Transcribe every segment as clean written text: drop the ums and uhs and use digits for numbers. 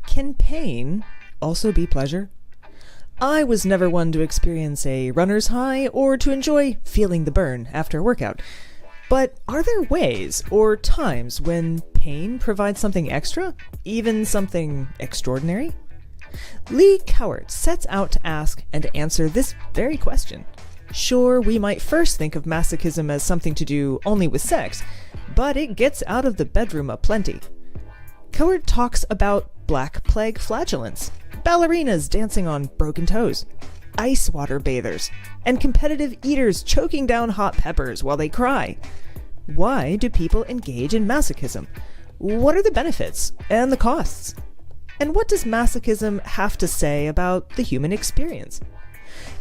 Can pain also be pleasure? I was never one to experience a runner's high or to enjoy feeling the burn after a workout. But are there ways or times when pain provides something extra, even something extraordinary? Leigh Cowart sets out to ask and answer this very question. Sure, we might first think of masochism as something to do only with sex, but it gets out of the bedroom aplenty. Cowart talks about Black Plague flagellants, ballerinas dancing on broken toes, ice water bathers, and competitive eaters choking down hot peppers while they cry. Why do people engage in masochism? What are the benefits and the costs? And what does masochism have to say about the human experience?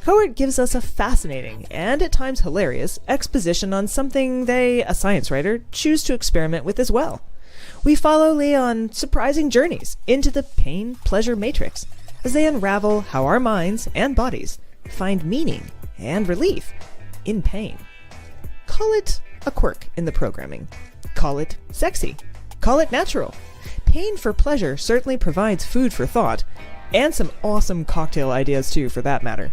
Cowart gives us a fascinating, and at times hilarious, exposition on something they, a science writer, choose to experiment with as well. We follow Leigh on surprising journeys into the pain-pleasure matrix as they unravel how our minds and bodies find meaning and relief in pain. Call it a quirk in the programming. Call it sexy. Call it natural. Pain for pleasure certainly provides food for thought, and some awesome cocktail ideas too, for that matter.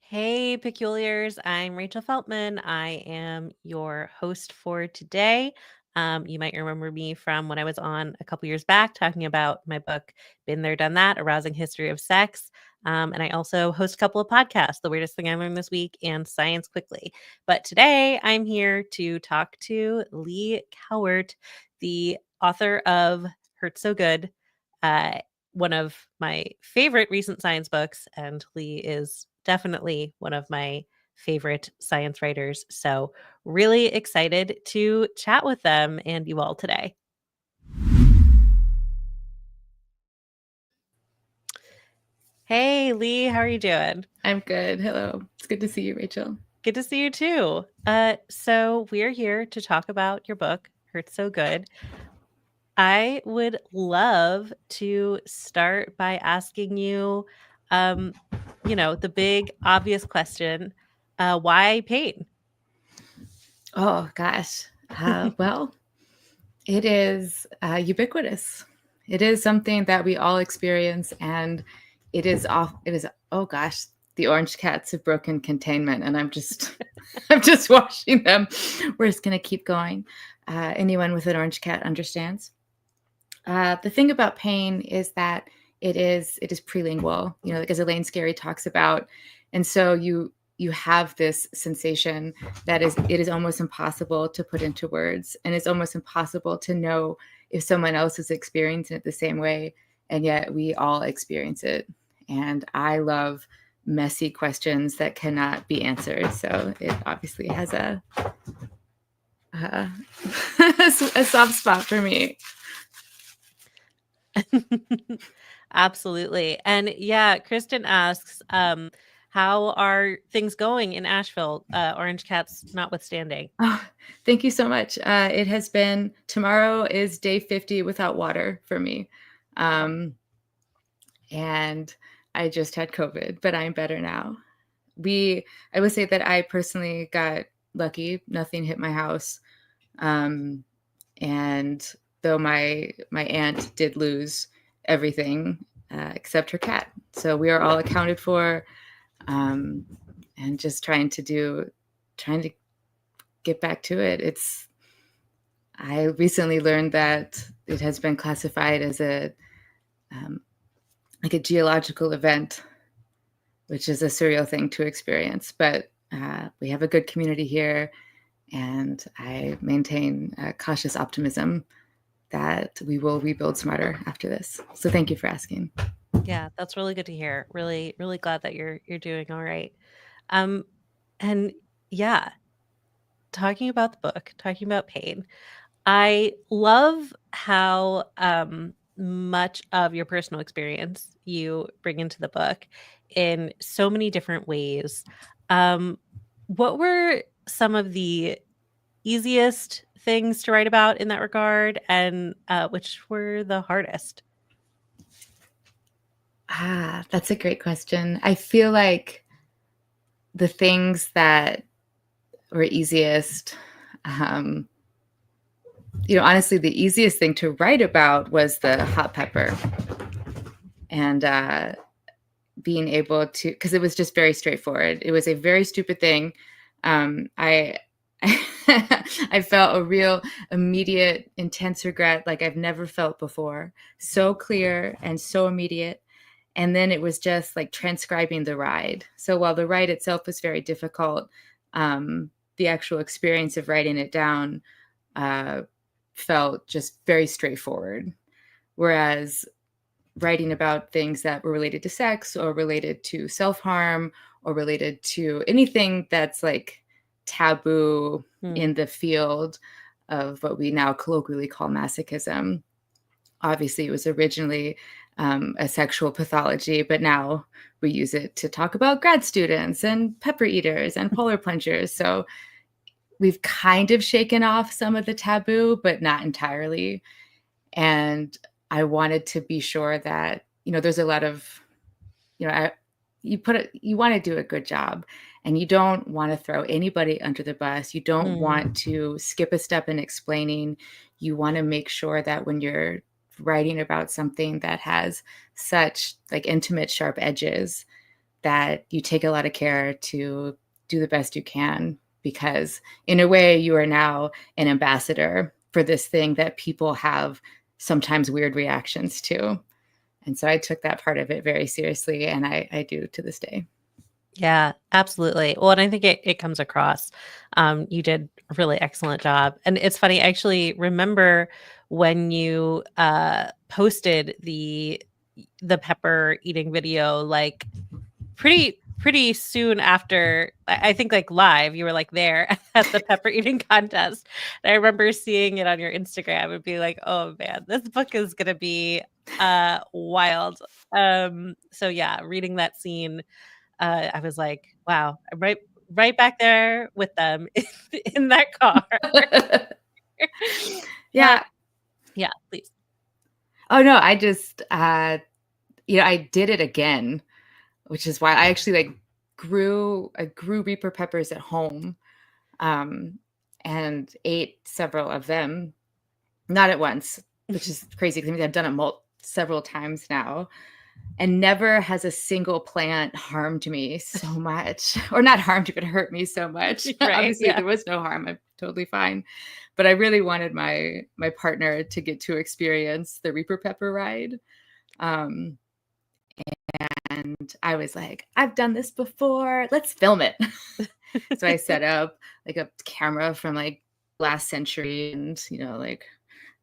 Hey, Peculiars. I'm Rachel Feltman. I am your host for today. You might remember me from when I was on a couple years back talking about my book, Been There, Done That, A Rousing History of Sex. And I also host a couple of podcasts, The Weirdest Thing I Learned This Week and Science Quickly. But today I'm here to talk to Leigh Cowart, the author of Hurt So Good, one of my favorite recent science books. And Leigh is definitely one of my favorite science writers. So really excited to chat with them and you all today. Hey, Leigh, how are you doing? I'm good. Hello. It's good to see you, Rachel. Good to see you too. So we're here to talk about your book, Hurt So Good. I would love to start by asking you, the big obvious question, why pain? Oh, gosh. Well, it is ubiquitous. It is something that we all experience, and oh gosh, the orange cats have broken containment, and I'm just watching them. We're just going to keep going. Anyone with an orange cat understands. The thing about pain is that it is prelingual, like as Elaine Scarry talks about. And so you have this sensation that it is almost impossible to put into words, and it's almost impossible to know if someone else is experiencing it the same way. And yet we all experience it. And I love messy questions that cannot be answered. So it obviously has a soft spot for me. Absolutely. And yeah, Kristen asks, how are things going in Asheville, orange cats notwithstanding? Oh, thank you so much. It has been, tomorrow is day 50 without water for me. And I just had COVID, but I'm better now. I would say that I personally got lucky. Nothing hit my house. And And though my aunt did lose everything except her cat. So we are all accounted for, and just trying to get back to it. I recently learned that it has been classified as a geological event, which is a surreal thing to experience. But we have a good community here, and I maintain cautious optimism that we will rebuild smarter after this. So thank you for asking. Yeah, that's really good to hear. Really, really glad that you're doing all right. Um, and yeah, talking about the book, talking about pain, I love how much of your personal experience you bring into the book in so many different ways. Um, what were some of the easiest things to write about in that regard, and which were the hardest? That's a great question. I feel like the things that were easiest, honestly, the easiest thing to write about was the hot pepper, and being able to, because it was just very straightforward. It was a very stupid thing. I I felt a real immediate, intense regret like I've never felt before. So clear and so immediate. And then it was just like transcribing the ride. So while the ride itself was very difficult, the actual experience of writing it down felt just very straightforward. Whereas writing about things that were related to sex or related to self-harm or related to anything that's like taboo in the field of what we now colloquially call masochism. Obviously, it was originally a sexual pathology, but now we use it to talk about grad students and pepper eaters and polar plungers. So we've kind of shaken off some of the taboo, but not entirely. And I wanted to be sure that, there's a lot of, you want to do a good job, and you don't want to throw anybody under the bus. You don't want to skip a step in explaining. You want to make sure that when you're writing about something that has such like intimate, sharp edges, that you take a lot of care to do the best you can, because in a way you are now an ambassador for this thing that people have sometimes weird reactions to. And so I took that part of it very seriously, and I do to this day. Yeah, absolutely. Well, and I think it comes across. You did a really excellent job. And it's funny, I actually remember when you posted the pepper eating video, like pretty soon after, I think like live, you were like there at the pepper eating contest. And I remember seeing it on your Instagram and be like, oh man, this book is gonna be wild. So yeah, reading that scene, I was like, wow, I'm right back there with them in that car. Yeah. Yeah, please. Oh no, I just I did it again, which is why I actually like grew Reaper peppers at home, and ate several of them, not at once, which is crazy because I've done it several times now. And never has a single plant harmed me so much, or not harmed me, but hurt me so much. Right, Obviously, yeah. there was no harm. I'm totally fine. But I really wanted my partner to get to experience the Reaper Pepper ride. And I was like, I've done this before. Let's film it. So I set up like a camera from like last century, and like,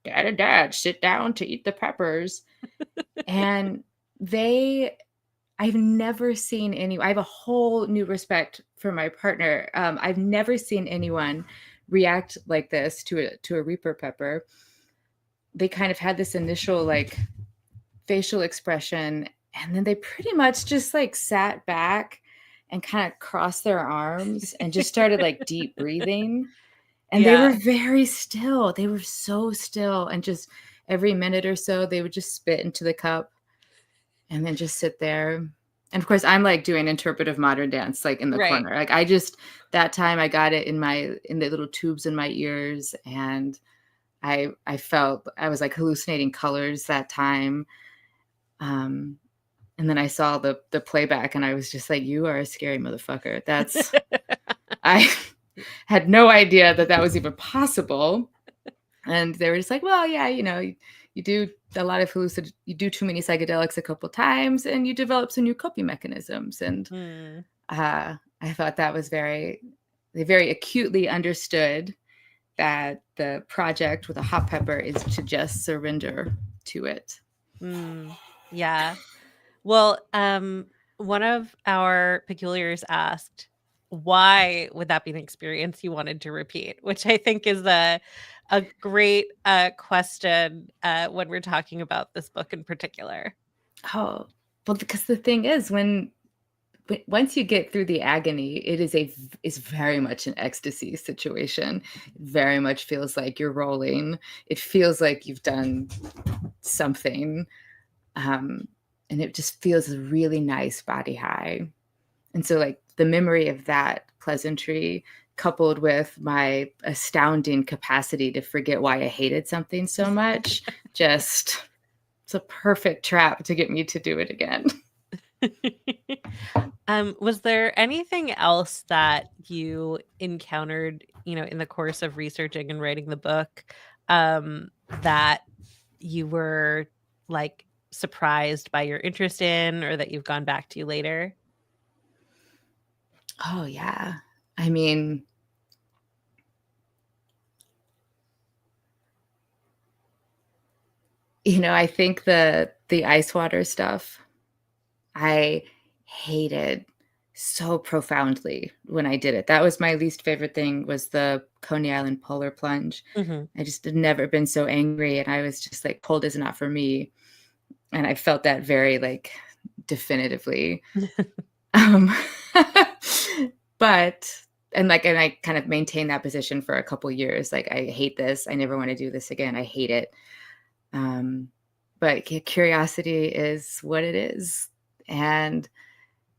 dad, sit down to eat the peppers. And I've never seen I have a whole new respect for my partner. I've never seen anyone react like this to a Reaper pepper. They kind of had this initial like facial expression, and then they pretty much just like sat back and kind of crossed their arms and just started like deep breathing. And they were very still. They were so still. And just every minute or so, they would just spit into the cup and then just sit there. And of course, I'm like doing interpretive modern dance, like in the corner. Like that time I got it in the little tubes in my ears, and I felt I was like hallucinating colors that time. And then I saw the playback and I was just like, you are a scary motherfucker. That's I had no idea that was even possible. And they were just like, well, yeah, you do a lot of you do too many psychedelics a couple times and you develop some new coping mechanisms. And I thought that was they very acutely understood that the project with a hot pepper is to just surrender to it. Yeah. Well, one of our peculiars asked, why would that be an experience you wanted to repeat? Which I think is a great question when we're talking about this book in particular. Oh, well, because the thing is, once you get through the agony, it's very much an ecstasy situation. It very much feels like you're rolling. It feels like you've done something. And it just feels a really nice body high. And so like the memory of that pleasantry coupled with my astounding capacity to forget why I hated something so much, it's a perfect trap to get me to do it again. Was there anything else that you encountered, in the course of researching and writing the book, that you were like surprised by your interest in, or that you've gone back to later? Oh yeah. I mean, I think the ice water stuff, I hated so profoundly when I did it. That was my least favorite thing, was the Coney Island polar plunge. I just had never been so angry, and I was just like, cold is not for me. And I felt that very like definitively. But and I kind of maintained that position for a couple years. Like, I hate this. I never want to do this again. I hate it. But curiosity is what it is. And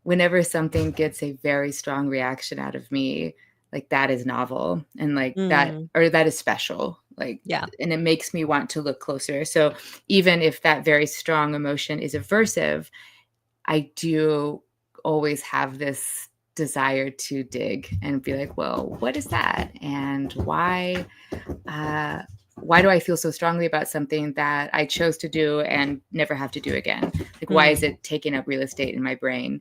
whenever something gets a very strong reaction out of me, like, that is novel, and like that is special. Like, Yeah. And it makes me want to look closer. So even if that very strong emotion is aversive, I do always have this desire to dig and be like, well, what is that? And why do I feel so strongly about something that I chose to do and never have to do again? Like, why is it taking up real estate in my brain?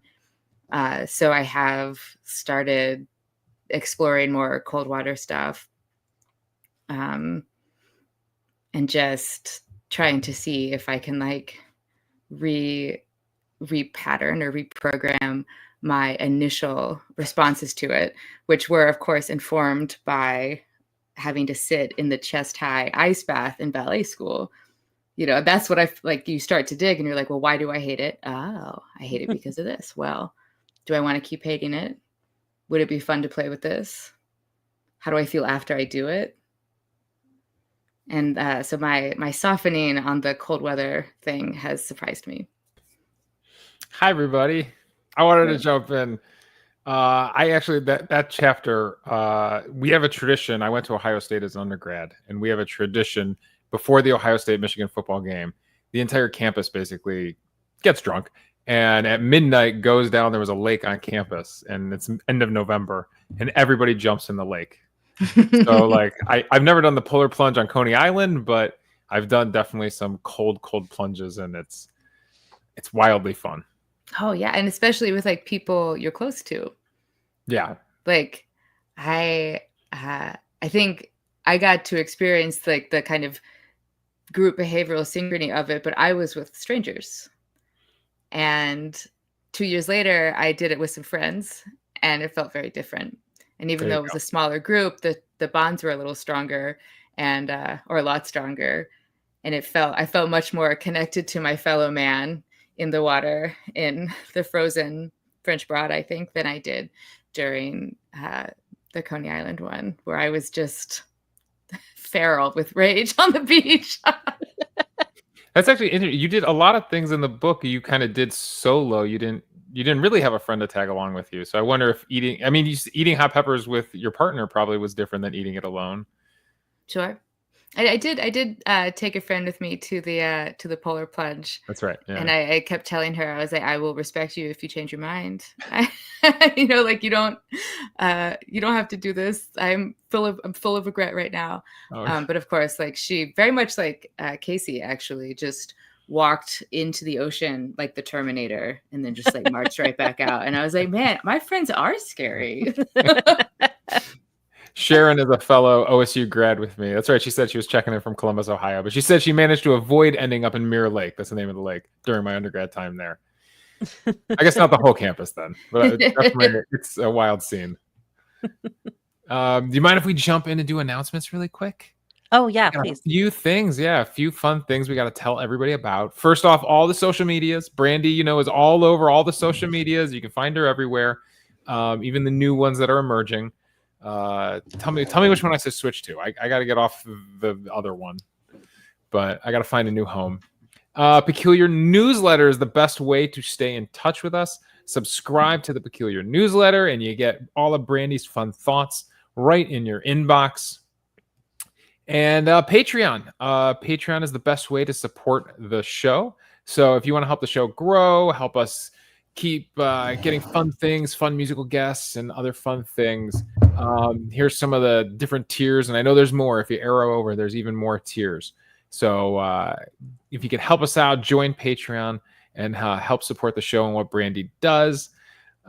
So I have started exploring more cold water stuff, and just trying to see if I can like repattern or reprogram my initial responses to it, which were, of course, informed by having to sit in the chest high ice bath in ballet school. That's what like. You start to dig and you're like, well, why do I hate it? Oh, I hate it because of this. Well, do I want to keep hating it? Would it be fun to play with this? How do I feel after I do it? And so my softening on the cold weather thing has surprised me. Hi, everybody. I wanted to jump in. I actually, that chapter, we have a tradition. I went to Ohio State as an undergrad, and we have a tradition before the Ohio State-Michigan football game. The entire campus basically gets drunk, and at midnight goes down. There was a lake on campus, and it's end of November, and everybody jumps in the lake. So like, I've never done the polar plunge on Coney Island, but I've done definitely some cold plunges, and it's wildly fun. Oh yeah, and especially with like people you're close to. Yeah. Like, I think I got to experience like the kind of group behavioral synchrony of it, but I was with strangers. And 2 years later, I did it with some friends, and it felt very different. And even though it was a smaller group, the bonds were a little stronger, and or a lot stronger. And I felt much more connected to my fellow man in the water in the frozen French Broad, I think, than I did during the Coney Island one, where I was just feral with rage on the beach. That's actually interesting. You did a lot of things in the book you kind of did solo. You didn't really have a friend to tag along with you. So I wonder if eating hot peppers with your partner probably was different than eating it alone. Sure. I did take a friend with me to the polar plunge. That's right. Yeah. And I kept telling her, I was like, I will respect you if you change your mind. Like you don't have to do this. I'm full of regret right now. Oh. But of course, like she very much like Casey actually just walked into the ocean like the Terminator and then just like marched right back out. And I was like, man, my friends are scary. Sharon is a fellow OSU grad with me. That's right. She said she was checking in from Columbus, Ohio, but she said she managed to avoid ending up in Mirror Lake. That's the name of the lake during my undergrad time there. I guess not the whole campus then, but definitely it's a wild scene. Do you mind if we jump in and do announcements really quick? Oh, yeah, please. A few things. Yeah, a few fun things we got to tell everybody about. First off, all the social medias. Brandy, is all over all the social medias. You can find her everywhere, even the new ones that are emerging. Tell me which one I should switch to. I got to get off the other one, but I got to find a new home. Peculiar newsletter is the best way to stay in touch with us. Subscribe to the Peculiar newsletter and you get all of Brandy's fun thoughts right in your inbox. And Patreon. Patreon is the best way to support the show. So if you want to help the show grow, help us keep getting fun things, fun musical guests, and other fun things. Here's some of the different tiers, and I know there's more. If you arrow over, there's even more tiers. So if you can help us out, join Patreon and help support the show and what Brandy does.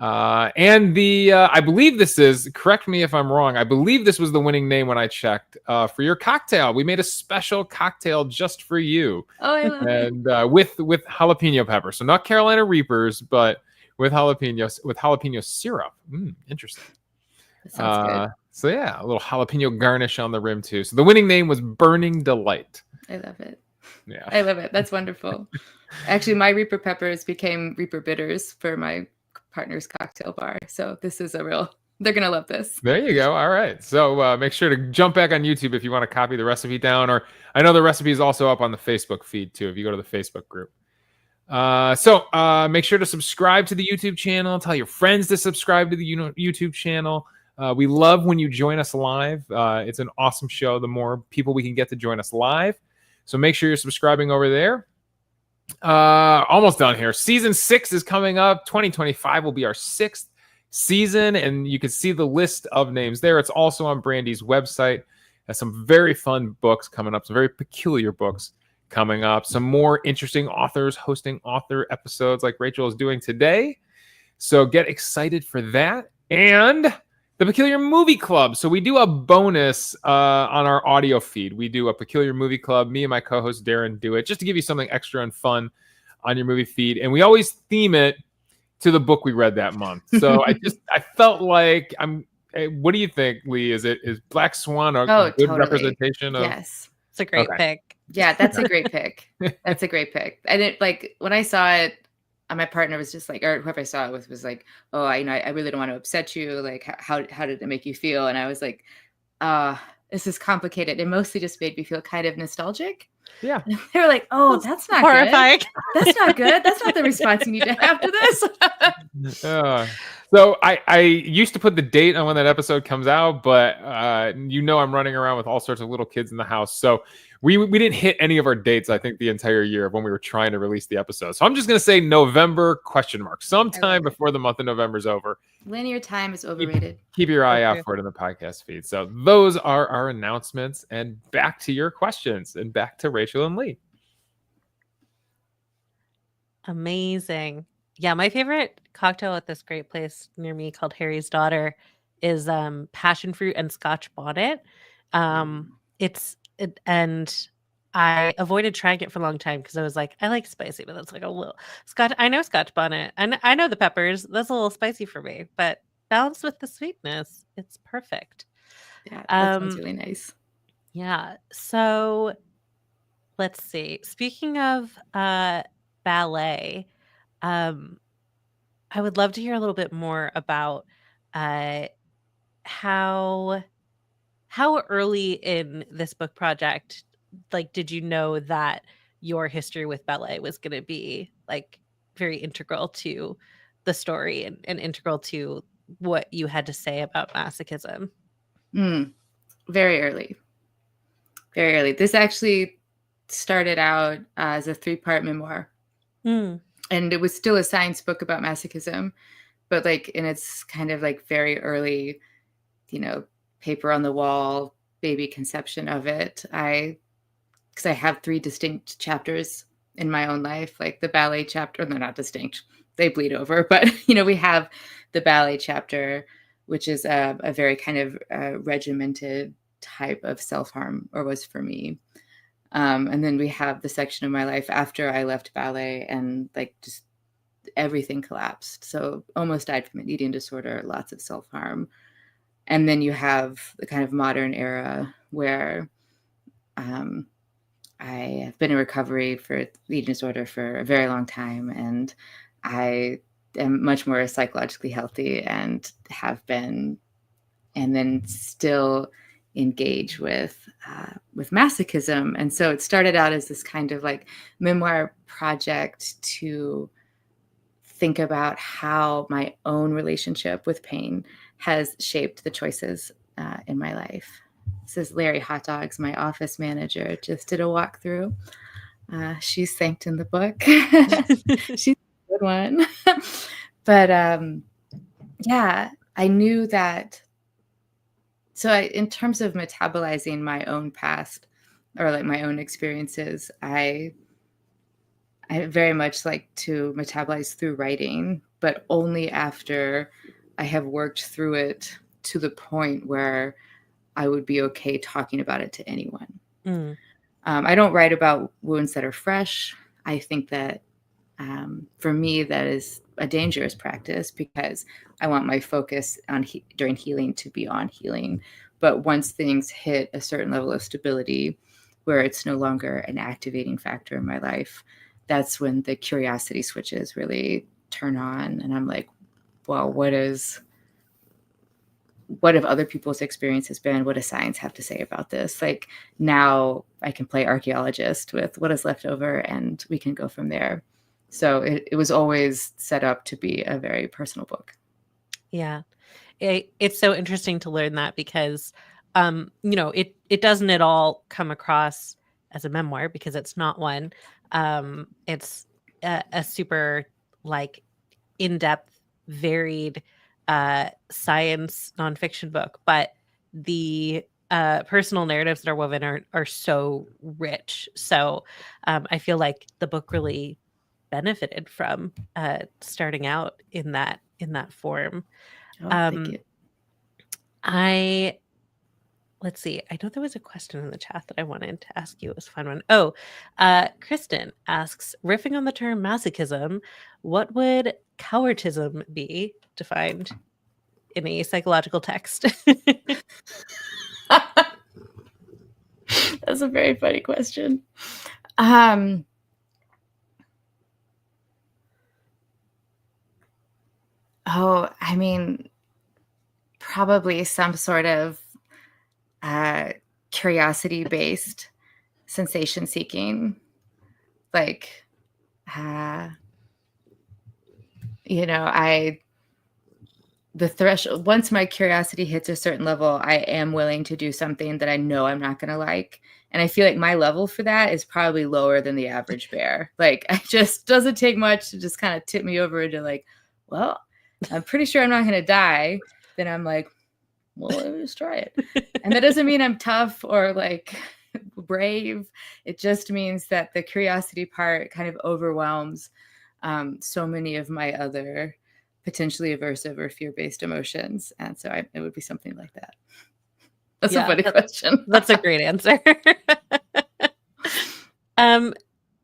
And I believe this is, correct me if I'm wrong, I believe this was the winning name when I checked for your cocktail. We made a special cocktail just for you. Oh, I love it. And with jalapeno pepper. So not Carolina Reapers, but with jalapeno syrup. Interesting. That sounds good. So yeah, a little jalapeno garnish on the rim too. So the winning name was Burning Delight. I love it. Yeah. I love it. That's wonderful. Actually, my Reaper peppers became Reaper bitters for my partner's cocktail bar. So this is they're going to love this. There you go. All right. So make sure to jump back on YouTube if you want to copy the recipe down, or I know the recipe is also up on the Facebook feed too, if you go to the Facebook group. So make sure to subscribe to the YouTube channel. Tell your friends to subscribe to the YouTube channel. We love when you join us live. It's an awesome show. The more people we can get to join us live. So make sure you're subscribing over there. Almost done here. Season 6 is coming up. 2025 will be our 6th season, and you can see the list of names there. It's also on Brandy's website. Has some very fun books coming up, some very peculiar books coming up, some more interesting authors hosting author episodes like Rachel is doing today. So get excited for that. And the Peculiar Movie Club. So we do a bonus on our audio feed. We do a Peculiar Movie Club. Me and my co-host Darren do it just to give you something extra and fun on your movie feed. And we always theme it to the book we read that month. So I felt like what do you think, Leigh? Is Black Swan a good totally. Representation of? Yes. It's a great pick. Yeah, that's a great pick. That's a great pick. And it, like, when I saw it, my partner was just like, or whoever I saw it with was like, oh, I really don't want to upset you. Like, how did it make you feel? And I was like, this is complicated. It mostly just made me feel kind of nostalgic. Yeah. They were like, oh, that's not horrifying. Good. That's not good. That's not the response you need to have to this. So I used to put the date on when that episode comes out, but I'm running around with all sorts of little kids in the house. So we didn't hit any of our dates, I think, the entire year of when we were trying to release the episode. So I'm just going to say November ? Sometime before the month of November's over. Linear time is overrated. Keep your eye out for it in the podcast feed. So those are our announcements, and back to your questions and back to Rachel and Leigh. Amazing. Yeah, my favorite cocktail at this great place near me called Harry's Daughter is passion fruit and Scotch bonnet. And I avoided trying it for a long time because I was like, I like spicy, but that's like a little Scotch. I know Scotch bonnet, and I know the peppers. That's a little spicy for me, but balanced with the sweetness, it's perfect. Yeah, that sounds really nice. Yeah. So let's see. Speaking of ballet, I would love to hear a little bit more about how early in this book project, like, did you know that your history with ballet was going to be like very integral to the story and integral to what you had to say about masochism? Very early. very early. This actually started out as a 3-part memoir. Mm. And it was still a science book about masochism, but like in its kind of like very early, paper on the wall, baby conception of it. Because I have 3 distinct chapters in my own life, like the ballet chapter. They're not distinct, they bleed over, but we have the ballet chapter, which is a very kind of regimented type of self-harm, or was for me. And then we have the section of my life after I left ballet and like just everything collapsed. So almost died from an eating disorder, lots of self-harm. And then you have the kind of modern era where I have been in recovery for eating disorder for a very long time. And I am much more psychologically healthy and have been, and then still engage with masochism. And so it started out as this kind of like memoir project to think about how my own relationship with pain has shaped the choices in my life. This is Larry Hot Dogs, my office manager, just did a walkthrough. She's thanked in the book. She's a good one. But yeah, I knew that. So in terms of metabolizing my own past or like my own experiences, I very much like to metabolize through writing, but only after I have worked through it to the point where I would be okay talking about it to anyone. Mm. I don't write about wounds that are fresh. I think that for me, that is a dangerous practice because I want my focus on during healing to be on healing. But once things hit a certain level of stability where it's no longer an activating factor in my life, that's when the curiosity switches really turn on. And I'm like, well, what have other people's experiences been? What does science have to say about this? Like now I can play archaeologist with what is left over and we can go from there. So it was always set up to be a very personal book. Yeah. It's so interesting to learn that because, it doesn't at all come across as a memoir because it's not one. It's a super like in-depth, varied science nonfiction book, but the personal narratives that are woven are so rich. So I feel like the book really benefited from starting out in that form. Oh, thank you. Let's see. I know there was a question in the chat that I wanted to ask you. It was a fun one. Oh, Kristen asks, riffing on the term masochism, what would cowartism be defined in a psychological text? That's a very funny question. I mean, probably some sort of curiosity-based sensation seeking, like, the threshold, once my curiosity hits a certain level, I am willing to do something that I know I'm not going to like. And I feel like my level for that is probably lower than the average bear. Like, I just doesn't take much to just kind of tip me over into like, well, I'm pretty sure I'm not going to die. Then I'm like, well, let me just try it. And that doesn't mean I'm tough or like brave. It just means that the curiosity part kind of overwhelms so many of my other potentially aversive or fear-based emotions. And so it would be something like that. That's a funny question. That's a great answer.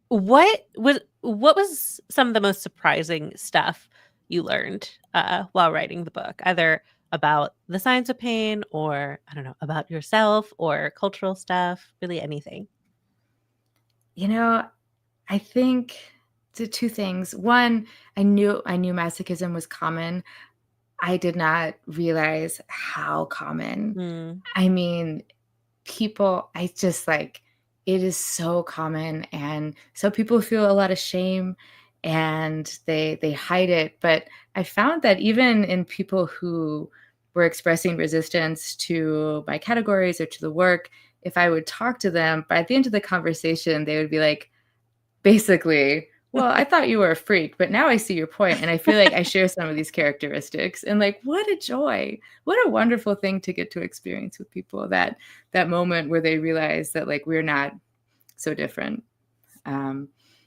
What was some of the most surprising stuff you learned while writing the book, either about the science of pain or, I don't know, about yourself or cultural stuff, really anything? I think the 2 things. One, I knew masochism was common. I did not realize how common. I mean, it is so common. And so people feel a lot of shame and they hide it. But I found that even in people who were expressing resistance to my categories or to the work, if I would talk to them, but at the end of the conversation, they would be like, basically, well, I thought you were a freak, but now I see your point. And I feel like I share some of these characteristics, and like, what a joy, what a wonderful thing to get to experience with people, that moment where they realize that like, we're not so different.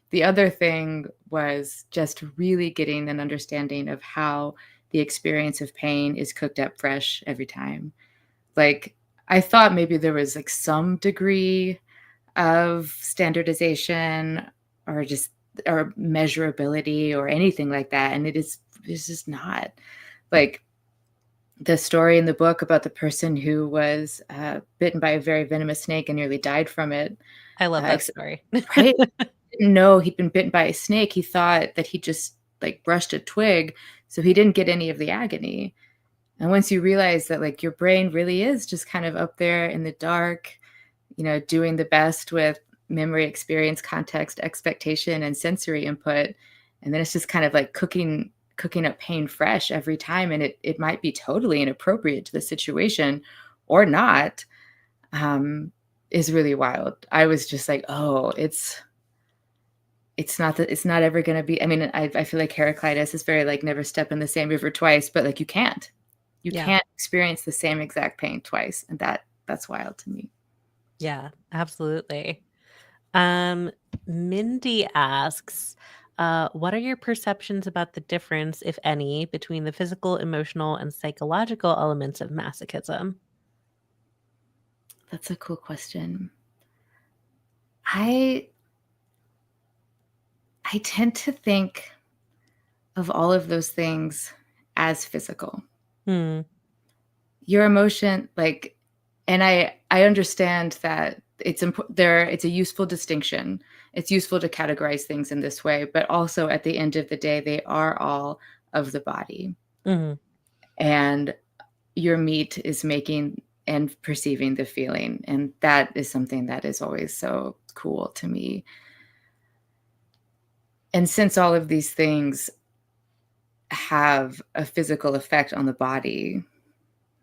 The other thing was just really getting an understanding of how the experience of pain is cooked up fresh every time. Like, I thought maybe there was like some degree of standardization or measurability or anything like that. And it's just not. Like, the story in the book about the person who was bitten by a very venomous snake and nearly died from it. I love that story. Right? Didn't know he'd been bitten by a snake. He thought that he just like brushed a twig, so he didn't get any of the agony. And once you realize that like your brain really is just kind of up there in the dark, doing the best with memory, experience, context, expectation, and sensory input, and then it's just kind of like cooking up pain fresh every time, and it might be totally inappropriate to the situation or not, is really wild. I was just like, oh, it's not ever going to be. I mean, I feel like Heraclitus is very like never step in the same river twice, but like you can't experience the same exact pain twice, and that's wild to me. Yeah, absolutely. Mindy asks, what are your perceptions about the difference, if any, between the physical, emotional, and psychological elements of masochism? That's a cool question. I tend to think of all of those things as physical. Your emotion, like, and I understand that it's a useful distinction. It's useful to categorize things in this way, but also at the end of the day, they are all of the body. And your meat is making and perceiving the feeling. And that is something that is always so cool to me. And since all of these things have a physical effect on the body,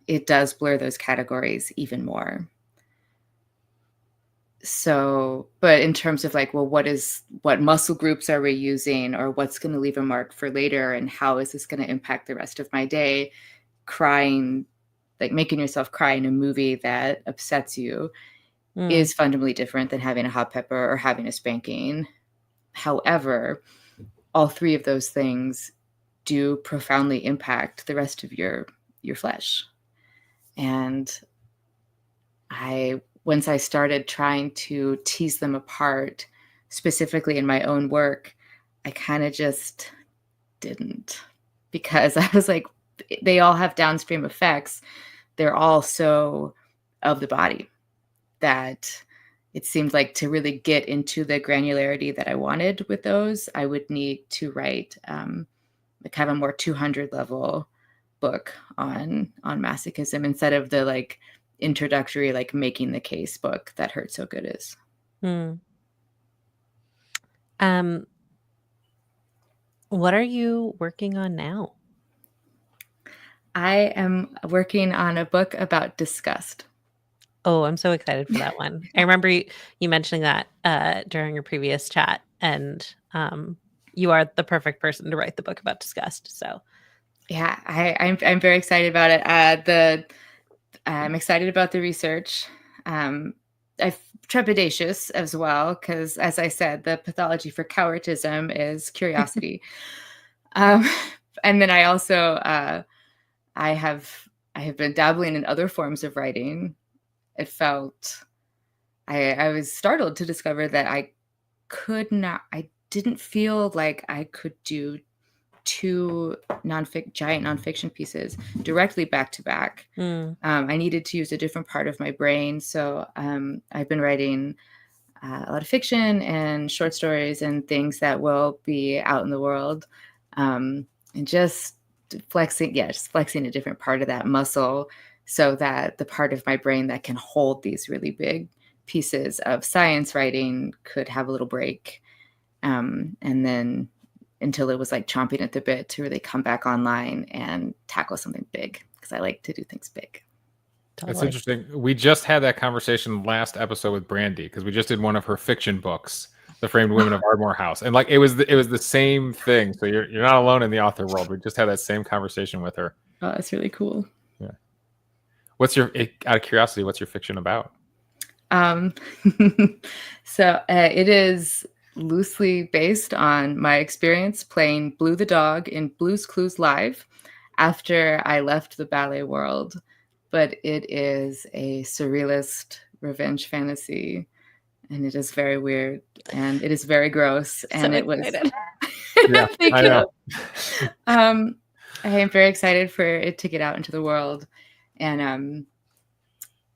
it does blur those categories even more. So, but in terms of like, well, what muscle groups are we using, or what's going to leave a mark for later, and how is this going to impact the rest of my day? Crying, like making yourself cry in a movie that upsets you is fundamentally different than having a hot pepper or having a spanking. However, all three of those things do profoundly impact the rest of your flesh. And once I started trying to tease them apart, specifically in my own work, I kind of just didn't, because I was like, they all have downstream effects. They're all so of the body that it seemed like to really get into the granularity that I wanted with those, I would need to write like have a more 200 level book on masochism instead of the like introductory, like making the case book that Hurt So Good is. What are you working on now? I am working on a book about disgust. Oh, I'm so excited for that one. I remember you mentioning that during your previous chat, and you are the perfect person to write the book about disgust. So, yeah, I'm very excited about it. I'm excited about the research. I'm trepidatious as well, because as I said, the pathology for Cowartism is curiosity. And then I also I have been dabbling in other forms of writing. It felt, I was startled to discover that I didn't feel like I could do two giant nonfiction pieces directly back to back. I needed to use a different part of my brain. So I've been writing a lot of fiction and short stories and things that will be out in the world. And just flexing a different part of that muscle, so that the part of my brain that can hold these really big pieces of science writing could have a little break. And then until it was like chomping at the bit to really come back online and tackle something big, because I like to do things big. That's Totally. interesting. We just had that conversation last episode with Brandy because we just did one of her fiction books, The Framed Women of Ardmore House, and like it was the same thing. So you're not alone in the author world. We just had that same conversation with her. Oh, that's really cool. Yeah. What's your out of curiosity? What's your fiction about? So it is loosely based on my experience playing Blue the dog in Blue's Clues Live after I left the ballet world. But it is a surrealist revenge fantasy, and it is very weird, and it is very gross, and So it was. excited. Yeah, Thank I you. know. I am very excited for it to get out into the world, and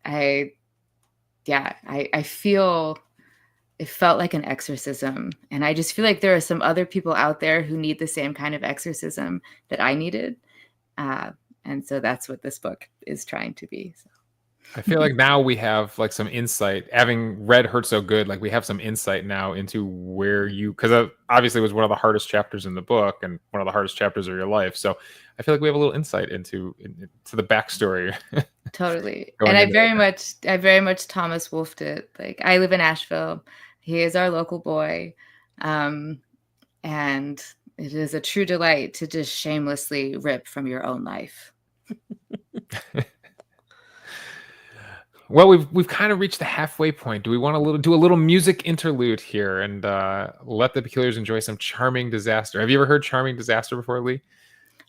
I feel it felt like an exorcism, and I just feel like there are some other people out there who need the same kind of exorcism that I needed, and so that's what this book is trying to be. So. I feel like now we have like some insight, having read Hurt So Good, like we have some insight now into where you, because obviously it was one of the hardest chapters in the book and one of the hardest chapters of your life. So I feel like we have a little insight into the backstory. Totally. Going And I into very much Thomas Wolfed it. Like, I live in Asheville. He is our local boy. And it is a true delight to just shamelessly rip from your own life. Well, we've kind of reached the halfway point. Do we want to do a little music interlude here and let the Peculiars enjoy some Charming Disaster? Have you ever heard Charming Disaster before, Leigh?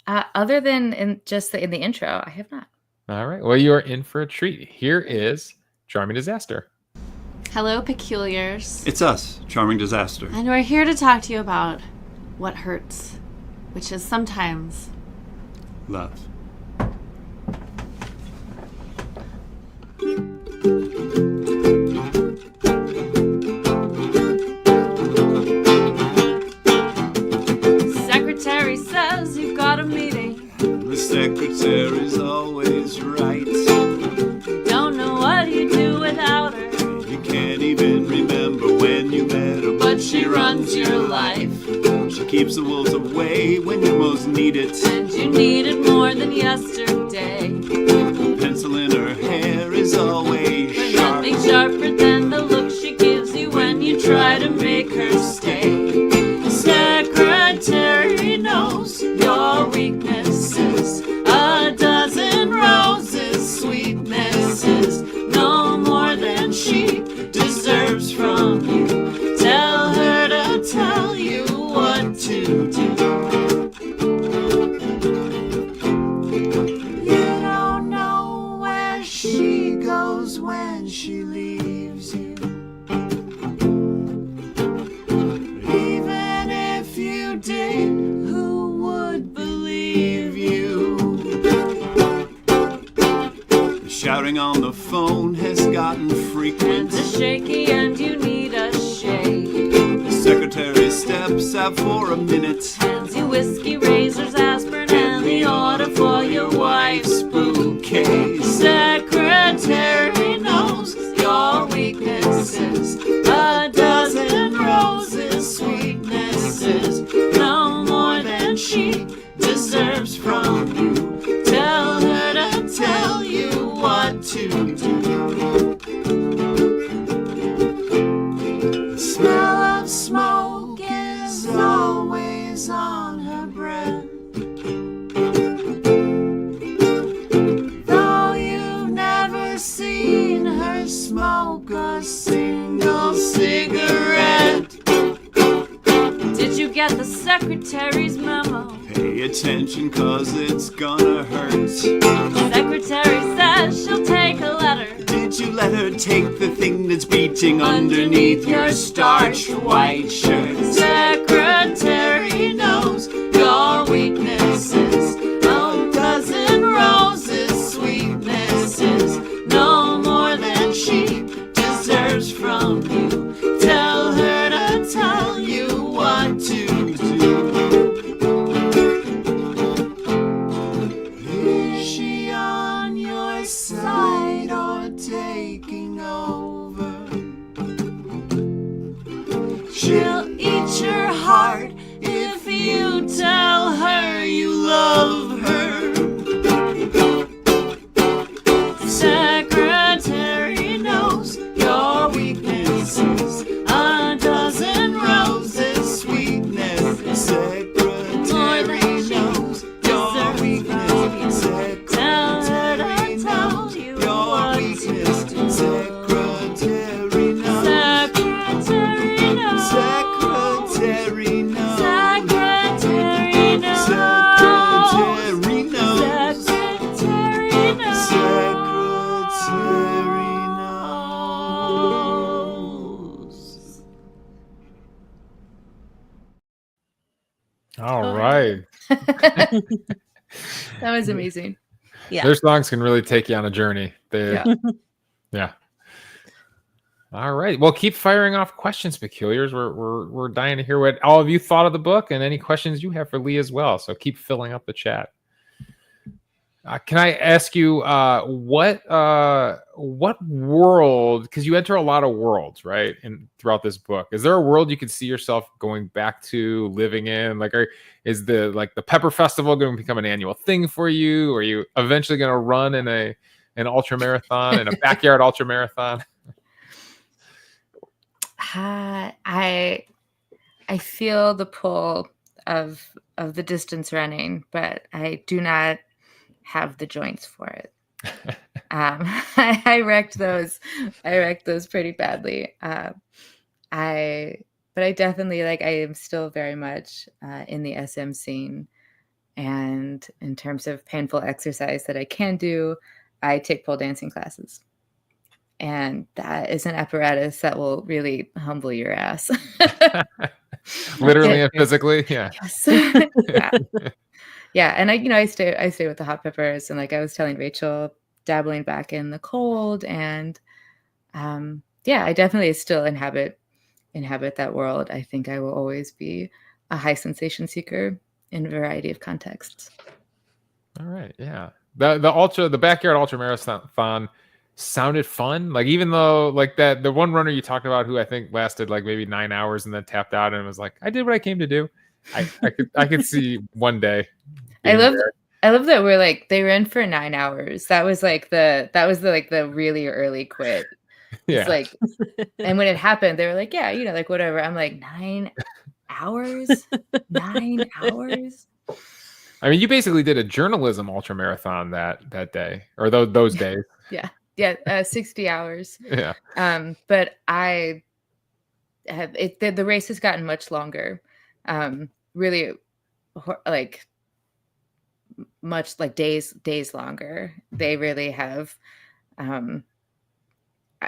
Other than in the intro, I have not. All right. Well, you are in for a treat. Here is Charming Disaster. Hello, Peculiars. It's us, Charming Disaster. And we're here to talk to you about what hurts, which is sometimes Love. Secretary says you've got a meeting. The secretary's always right. Don't know what you do without her, You can't even remember when you met her, but she runs your life. She keeps the wolves away when you most need it. And you need it more than yesterday. Pencil in her hair is always But sharp. nothing sharper than the look she gives you when you try to make her stay. Secretary knows your weaknesses. A dozen roses, sweetnesses, no more than she deserves from you. Tell her to tell you what to do. You don't know where she goes when she leaves you. Even if you did, who would believe you? The shouting on the phone has gotten frequent. Hands are shaky and you need a shake. The secretary steps out for a minute. Hands you whiskey, razors, aspirin, and the order for your wife's bouquet. Secretary knows your weaknesses. A dozen roses, sweetnesses, no more than she deserves from you. Tell her to tell you what to do. The smell of smoke is always on her breath. Though you've never seen her smoke a single cigarette. Did you get the secretary's memo? Pay attention, 'cause it's gonna hurt. Secretary says she'll take a letter. Did you let her take the thing that's beating underneath your starched white shirt? Secretary knows your weaknesses. A dozen roses, sweetnesses, no more than she deserves from you. Tell her to tell you what to do. Is she on your side or taking over? She'll eat your heart if you tell her you love her. kisses, a dozen roses, sweetness, secretary knows your weakness, secretary knows your weakness, secretary knows, secretary knows, secretary knows, secretary knows, secretary knows, secretary knows, secretary knows. All right. That was amazing. Yeah. Their songs can really take you on a journey. Yeah. Yeah. All right. Well, keep firing off questions, Peculiars. We're dying to hear what all of you thought of the book and any questions you have for Leigh as well. So keep filling up the chat. Can I ask you what world? Because you enter a lot of worlds, right? And throughout this book, is there a world you could see yourself going back to living in? Like, is the Pepper Festival going to become an annual thing for you? Are you eventually going to run in an ultra marathon, in a backyard ultra marathon? I feel the pull of the distance running, but I do not have the joints for it. I wrecked those pretty badly. But I definitely I am still very much in the SM scene, and in terms of painful exercise that I can do, I take pole dancing classes. And that is an apparatus that will really humble your ass. Literally and physically, yeah. Yes. Yeah. Yeah, and I stay with the hot peppers, and I was telling Rachel, dabbling back in the cold, and I definitely still inhabit that world. I think I will always be a high sensation seeker in a variety of contexts. All right, yeah. The backyard ultra marathon sounded fun. Even though the one runner you talked about who I think lasted maybe 9 hours and then tapped out and was like, I did what I came to do. I could see one day. I love that we're they ran for 9 hours. That was the really early quit. Yeah. It's and when it happened, they were like, yeah, whatever. I'm like, 9 hours? 9 hours? I mean, you basically did a journalism ultra marathon that day or those days. Yeah, 60 hours. Yeah. But I have the race has gotten much longer. Really, much days longer. They really have.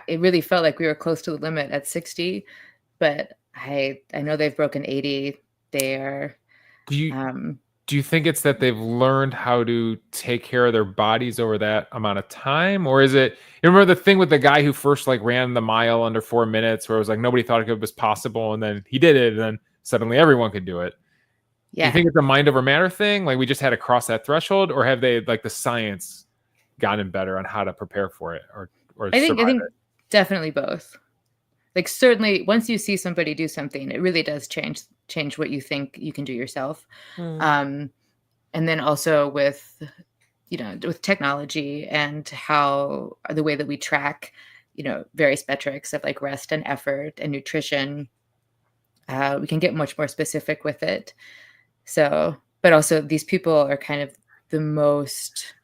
It really felt like we were close to the limit at 60, but I know they've broken 80. They are. Do you think it's that they've learned how to take care of their bodies over that amount of time? Or is it, you remember the thing with the guy who first ran the mile under 4 minutes where it was nobody thought it was possible, and then he did it, and then suddenly everyone could do it. Yeah. Do you think it's a mind over matter thing? We just had to cross that threshold, or have they the science gotten better on how to prepare for it or I think definitely both. Certainly once you see somebody do something, it really does change what you think you can do yourself. And then also with technology and how the way that we track various metrics of rest and effort and nutrition, we can get much more specific with it. So, but also these people are kind of the most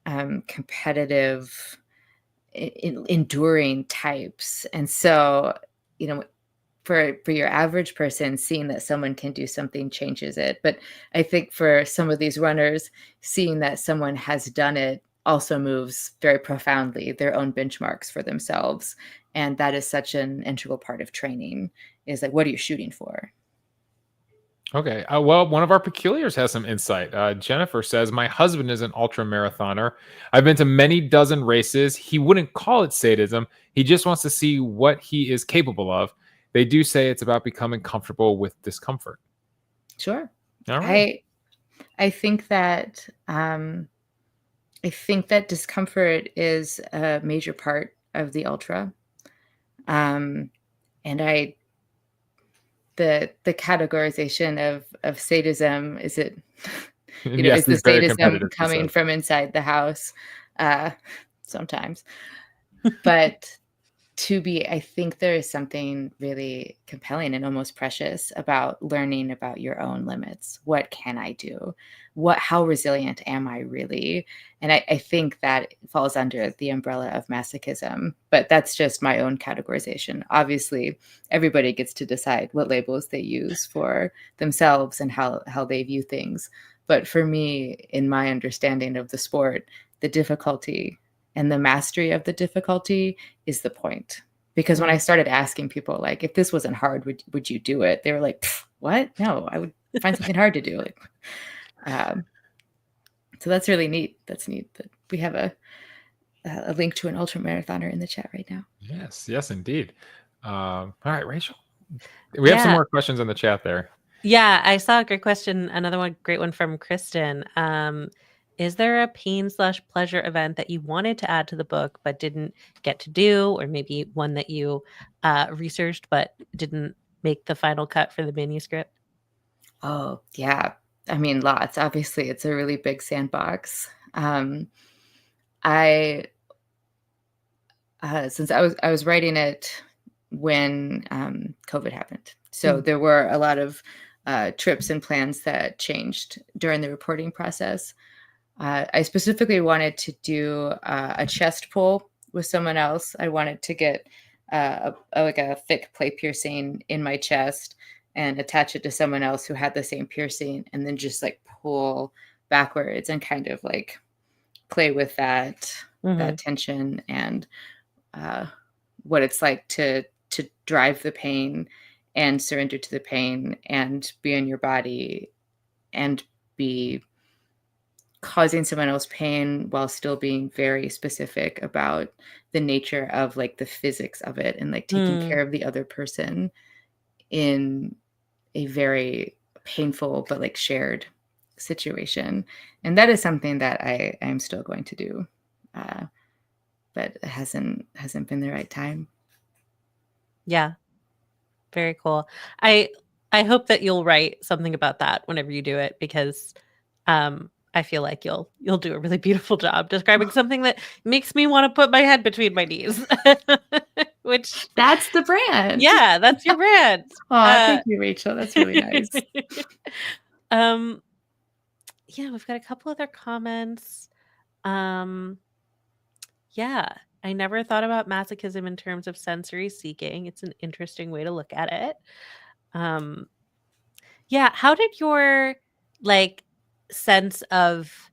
competitive, enduring types. And so, for your average person, seeing that someone can do something changes it. But I think for some of these runners, seeing that someone has done it also moves very profoundly their own benchmarks for themselves. And that is such an integral part of training, is what are you shooting for? Okay. Well, one of our peculiars has some insight. Jennifer says, my husband is an ultra marathoner. I've been to many dozen races. He wouldn't call it sadism. He just wants to see what he is capable of. They do say it's about becoming comfortable with discomfort. Sure. All right. I think that discomfort is a major part of the ultra. And the categorization of sadism, is it Yes, is the he's very sadism competitive, he coming says. from inside the house? Sometimes. But I think there is something really compelling and almost precious about learning about your own limits. What can I do? How resilient am I really? And I think that falls under the umbrella of masochism, but that's just my own categorization. Obviously, everybody gets to decide what labels they use for themselves and how they view things. But for me, in my understanding of the sport, the difficulty and the mastery of the difficulty is the point. Because when I started asking people, like, if this wasn't hard, would you do it? They were like, what? No, I would find something hard to do. Like, so that's really neat. That's neat that we have a link to an ultra marathoner in the chat right now. Yes, indeed. All right, Rachel. We have some more questions in the chat there. Yeah, I saw a great question. Another one, great one from Kristen. Is there a pain/pleasure event that you wanted to add to the book but didn't get to do, or maybe one that you researched but didn't make the final cut for the manuscript? Oh, yeah. I mean, lots. Obviously, it's a really big sandbox. Since I was writing it when COVID happened, so there were a lot of trips and plans that changed during the reporting process. I specifically wanted to do a chest pull with someone else. I wanted to get a thick play piercing in my chest and attach it to someone else who had the same piercing, and then just like pull backwards and kind of like play with that tension and what it's like to drive the pain and surrender to the pain and be in your body and be causing someone else pain while still being very specific about the nature of like the physics of it and like taking care of the other person in a very painful but like shared situation. And that is something that I am still going to do, but it hasn't been the right time. Yeah, very cool. I hope that you'll write something about that whenever you do it, because I feel like you'll do a really beautiful job describing something that makes me want to put my head between my knees. Which that's the brand. Yeah, that's your brand. Thank you, Rachel. That's really nice. Yeah, we've got a couple other comments. Yeah, I never thought about masochism in terms of sensory seeking. It's an interesting way to look at it. Yeah, how did your like sense of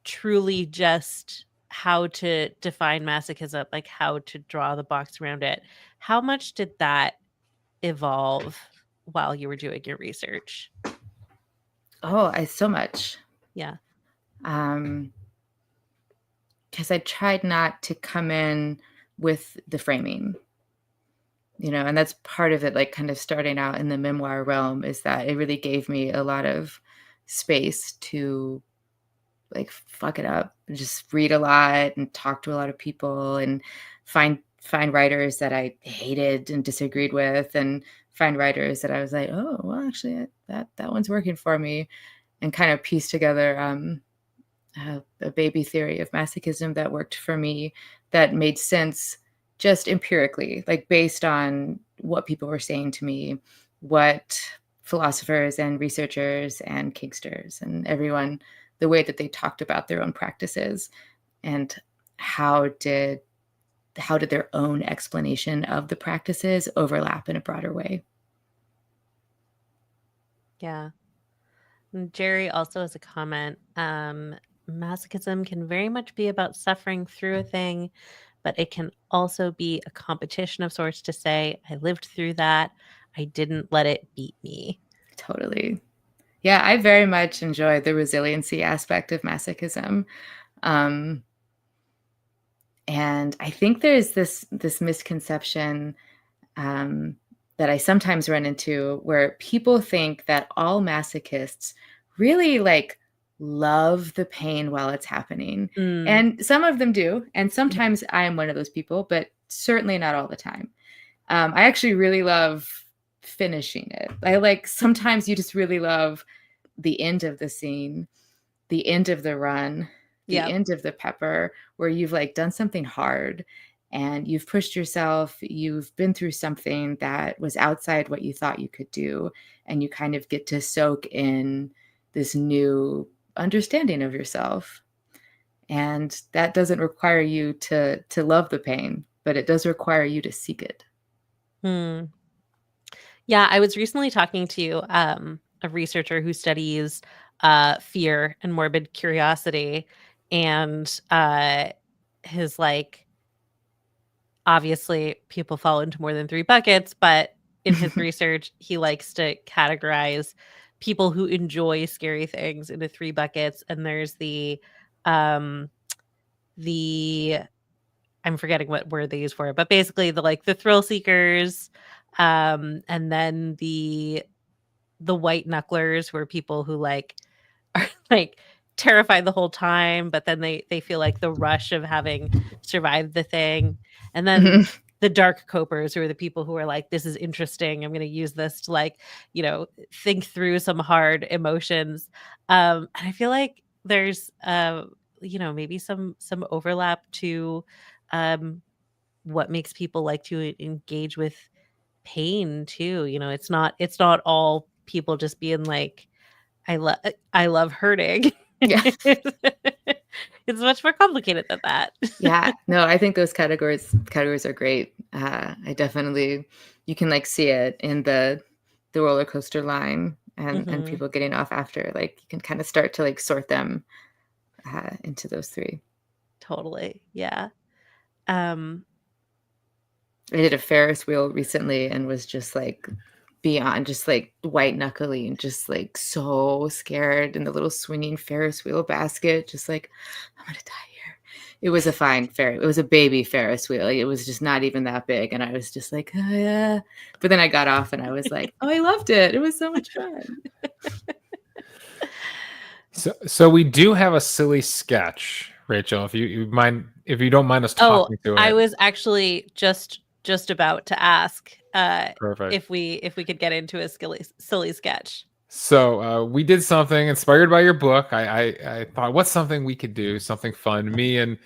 truly just how to define masochism, like how to draw the box around it, how much did that evolve while you were doing your research? So much. Yeah. Because I tried not to come in with the framing, and that's part of it, like kind of starting out in the memoir realm, is that it really gave me a lot of space to like fuck it up and just read a lot and talk to a lot of people and find writers that I hated and disagreed with, and find writers that I was like, oh, well, actually that one's working for me, and kind of piece together a baby theory of masochism that worked for me, that made sense just empirically, like based on what people were saying to me, what philosophers and researchers and kinksters and everyone, the way that they talked about their own practices, and how did their own explanation of the practices overlap in a broader way. Yeah. And Jerry also has a comment. Masochism can very much be about suffering through a thing, but it can also be a competition of sorts to say, I lived through that. I didn't let it beat me. Totally. Yeah, I very much enjoy the resiliency aspect of masochism. And I think there's this misconception that I sometimes run into, where people think that all masochists really like love the pain while it's happening. And some of them do. And sometimes I am one of those people, but certainly not all the time. I actually really love finishing it. Sometimes you just really love the end of the scene, the end of the run, the end of the pepper, where you've like done something hard and you've pushed yourself, you've been through something that was outside what you thought you could do, and you kind of get to soak in this new understanding of yourself. And that doesn't require you to love the pain, but it does require you to seek it. Hmm. Yeah, I was recently talking to a researcher who studies fear and morbid curiosity, and his like, obviously people fall into more than 3 buckets, but in his research, he likes to categorize people who enjoy scary things into 3 buckets. And there's um the I'm forgetting what word they use for it, but basically the thrill seekers, and then the white knucklers, who are people who are terrified the whole time, but then they feel like the rush of having survived the thing. And then the dark copers, who are the people who are like, this is interesting, I'm going to use this to think through some hard emotions. And I feel like there's maybe some overlap to what makes people like to engage with pain too. It's not all people just being like, I love hurting. Yeah. It's much more complicated than that. Yeah, no, I think those categories are great. I definitely, you can see it in the roller coaster line, and people getting off after. You can kind of start to sort them into those 3. Totally, yeah. I did a Ferris wheel recently and was just beyond just white knuckly and just so scared in the little swinging Ferris wheel basket, just I'm gonna die here. It was a fine Ferris. It was a baby Ferris wheel. It was just not even that big, and I was just oh, yeah. But then I got off and I was oh, I loved it. It was so much fun. So we do have a silly sketch, Rachel. If you don't mind us talking to it. I was actually just about to ask Perfect. if we could get into a silly sketch. So we did something inspired by your book. I thought, what's something we could do, something fun, me and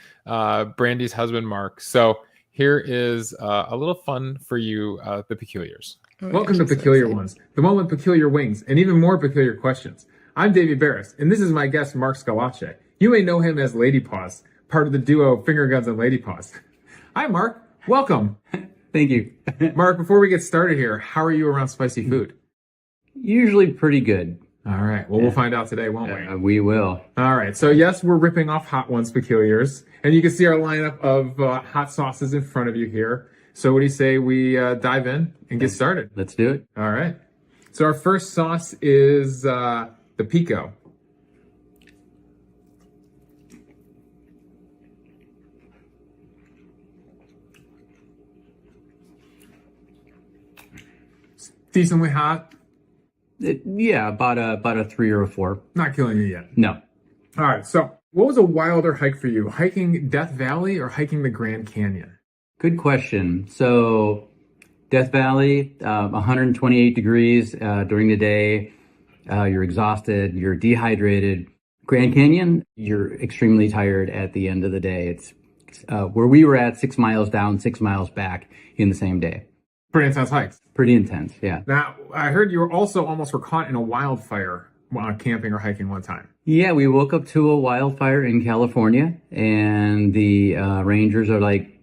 Brandy's husband Mark. So here is a little fun for you, the Peculiars. Welcome to Peculiar Ones, the one with peculiar wings and even more peculiar questions. I'm Davey Barris, and this is my guest Mark Scalace. You may know him as Lady Paws, part of the duo Finger Guns and Lady Paws. Hi, Mark. Welcome. Thank you. Mark, before we get started here, how are you around spicy food? Usually pretty good. All right. Well, we'll find out today, won't we? We will. All right. So, yes, we're ripping off Hot Ones Peculiars. And you can see our lineup of hot sauces in front of you here. So what do you say we dive in and get started? Let's do it. All right. So our first sauce is the pico. Decently hot. About a 3 or a 4. Not killing you yet. No. All right. So what was a wilder hike for you? Hiking Death Valley or hiking the Grand Canyon? Good question. So Death Valley, 128 degrees during the day. You're exhausted. You're dehydrated. Grand Canyon, you're extremely tired at the end of the day. It's where we were at 6 miles down, 6 miles back in the same day. Pretty intense hikes. Pretty intense, yeah. Now, I heard you were also almost were caught in a wildfire while camping or hiking one time. Yeah, we woke up to a wildfire in California, and the rangers are like,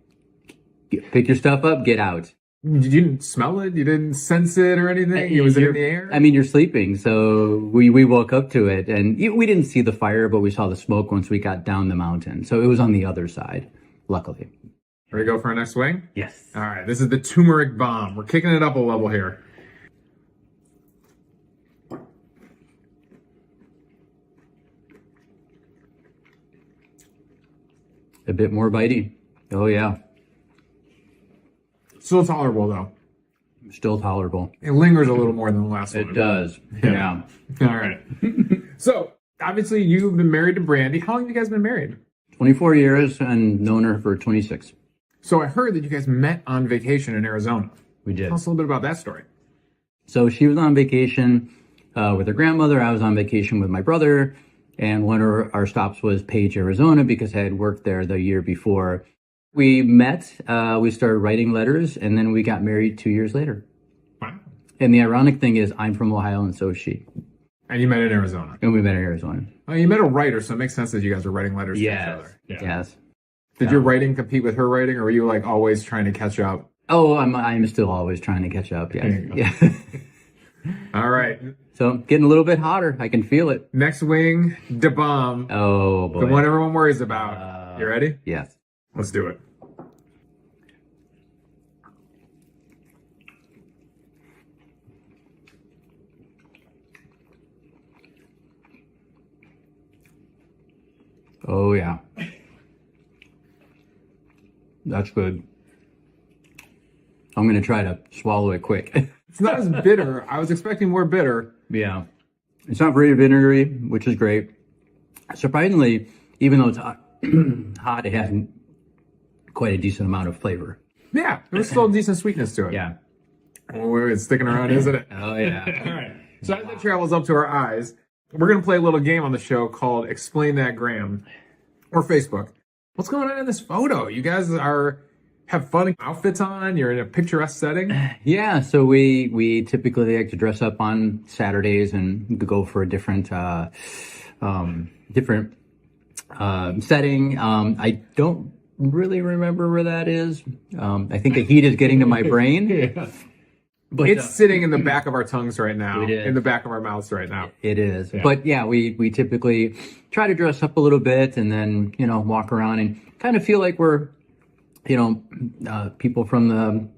pick your stuff up, get out. You didn't smell it? You didn't sense it or anything? Was it in the air? I mean, you're sleeping, so we woke up to it, and we didn't see the fire, but we saw the smoke once we got down the mountain. So it was on the other side, luckily. Ready to go for our next swing? Yes. All right, this is the turmeric bomb. We're kicking it up a level here. A bit more bitey. Oh, yeah. Still tolerable, though. Still tolerable. It lingers a little more than the last one. It does. Yeah. All right. So, obviously, you've been married to Brandy. How long have you guys been married? 24 years and known her for 26. So I heard that you guys met on vacation in Arizona. We did. Tell us a little bit about that story. So she was on vacation with her grandmother. I was on vacation with my brother. And one of our stops was Page, Arizona, because I had worked there the year before. We met, we started writing letters, and then we got married 2 years later. Wow. And the ironic thing is, I'm from Ohio, and so is she. And you met in Arizona. And we met in Arizona. Oh, you met a writer, so it makes sense that you guys are writing letters to each other. Yeah. Yes. Did your writing compete with her writing, or were you like always trying to catch up? Oh, I'm still always trying to catch up. Yeah. Yeah. All right. So getting a little bit hotter. I can feel it. Next wing, the bomb. Oh boy. The one everyone worries about. You ready? Yes. Let's do it. Oh yeah. That's good. I'm going to try to swallow it quick. It's not as bitter. I was expecting more bitter. Yeah. It's not very vinegary, which is great. Surprisingly, even though it's hot, it has quite a decent amount of flavor. Yeah, there's still a decent sweetness to it. Yeah. Oh, it's sticking around, isn't it? Oh, yeah. All right. So as it travels up to our eyes, we're going to play a little game on the show called Explain That Gram, or Facebook. What's going on in this photo? You guys have fun outfits on. You're in a picturesque setting. Yeah, so we typically like to dress up on Saturdays and go for a different setting. I don't really remember where that is. I think the heat is getting to my brain. Yeah. But it's sitting in the back of our tongues right now, It is. in the back of our mouths right now. It is. Yeah. But yeah, we typically try to dress up a little bit and then, walk around and kind of feel like we're, people from the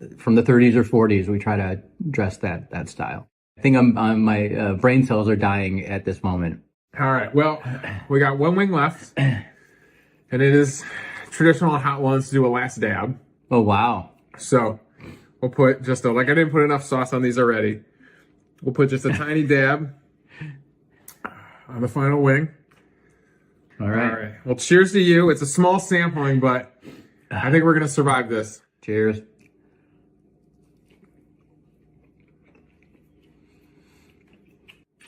30s or 40s. We try to dress that style. I think my brain cells are dying at this moment. All right. Well, we got one wing left, and it is traditional on Hot Ones to do a last dab. Oh, wow. So we'll put just I didn't put enough sauce on these already. We'll put just a tiny dab on the final wing. All right. All right. Well, cheers to you. It's a small sampling, but I think we're going to survive this. Cheers.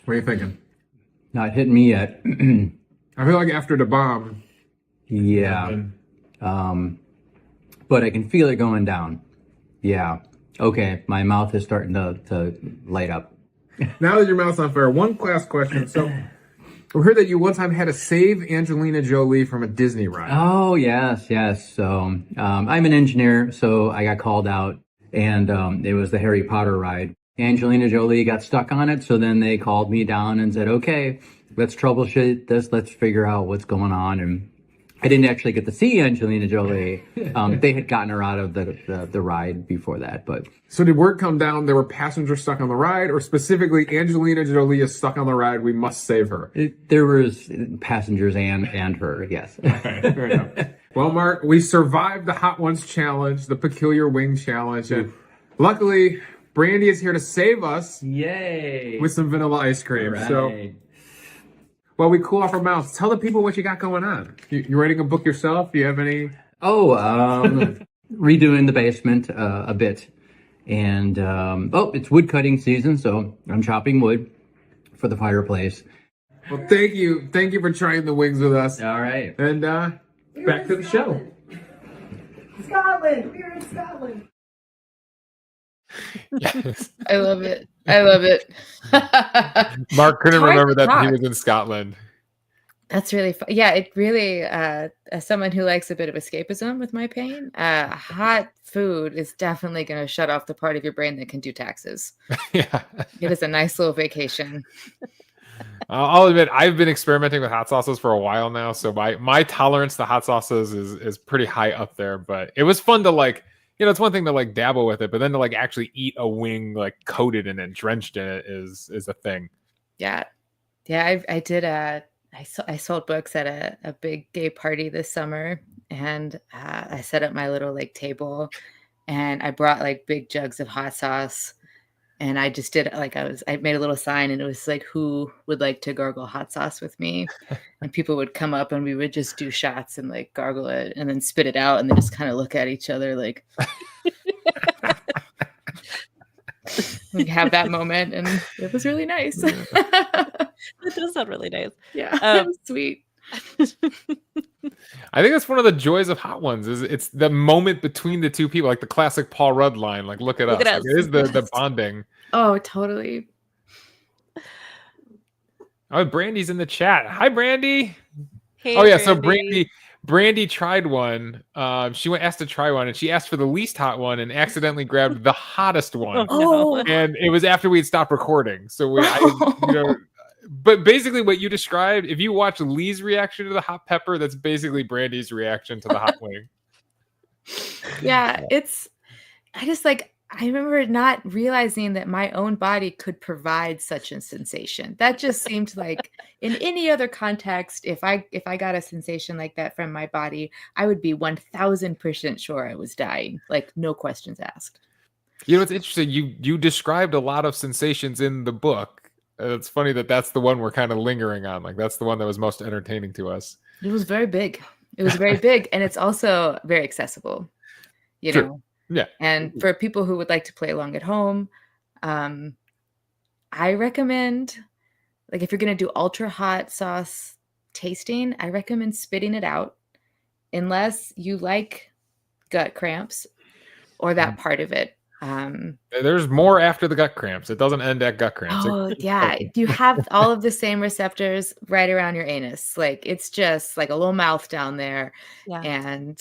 What are you thinking? Not hitting me yet. I feel like after the bomb. Yeah. But I can feel it going down. Yeah. Okay. My mouth is starting to light up. Now that your mouth's on fire, one last question. So we heard that you one time had to save Angelina Jolie from a Disney ride. Oh, yes. So I'm an engineer, so I got called out, and it was the Harry Potter ride. Angelina Jolie got stuck on it, so then they called me down and said, okay, let's troubleshoot this. Let's figure out what's going on. And I didn't actually get to see Angelina Jolie. They had gotten her out of the ride before that. But so did word come down there were passengers stuck on the ride, or specifically Angelina Jolie is stuck on the ride, we must save her? There was passengers and her, yes. Okay, fair enough. Well, Mark, we survived the Hot Ones challenge, the Peculiar Wing challenge, and luckily Brandy is here to save us. Yay! With some vanilla ice cream. Right. So while we cool off our mouths, tell the people what you got going on. You writing a book yourself? Do you have any? Redoing the basement a bit. And, it's wood cutting season, so I'm chopping wood for the fireplace. Well, thank you. Thank you for trying the wings with us. All right. And back to the show. Scotland! We're in Scotland! Yes. I love it. I love it. Mark couldn't Hard remember that talk. he was in Scotland. That's really fun. Yeah, it really, as someone who likes a bit of escapism with my pain, hot food is definitely going to shut off the part of your brain that can do taxes. Yeah. It is a nice little vacation. I'll admit I've been experimenting with hot sauces for a while now, so my tolerance to hot sauces is pretty high up there. But it was fun to it's one thing to dabble with it, but then to actually eat a wing coated in it, drenched in it is a thing. Yeah. I did I sold books at a big gay party this summer, and I set up my little table, and I brought big jugs of hot sauce, and I just did I made a little sign, and it was who would like to gargle hot sauce with me, and people would come up and we would just do shots and gargle it and then spit it out, and then just kind of look at each other we have that moment, and it was really nice. That does sound really nice. Yeah, it was sweet. I think that's one of the joys of Hot Ones is it's the moment between the two people, like the classic Paul Rudd line, like look at Look us. at Like, us. it is the bonding. Oh, totally. Oh, Brandy's in the chat. Hi, Brandy. Hey, Oh yeah, so Brandy. Brandy tried one. She went asked to try one, and she asked for the least hot one, and accidentally grabbed the hottest one. Oh, no. And it was after we had stopped recording. So but basically what you described, if you watch Lee's reaction to the hot pepper, that's basically Brandy's reaction to the hot wing. Yeah, I remember not realizing that my own body could provide such a sensation. That just seemed like in any other context, if I got a sensation like that from my body, I would be 1000% sure I was dying. Like no questions asked. You know, it's interesting. You described a lot of sensations in the book. It's funny that that's the one we're kind of lingering on. Like that's the one that was most entertaining to us. It was very big. It was very big, and it's also very accessible. You True. know. Yeah. And for people who would like to play along at home, I recommend, like if you're going to do ultra hot sauce tasting, I recommend spitting it out unless you like gut cramps or that part of it. There's more after the gut cramps. It doesn't end at gut cramps. Oh, yeah. You have all of the same receptors right around your anus. Like it's just like a little mouth down there. Yeah. And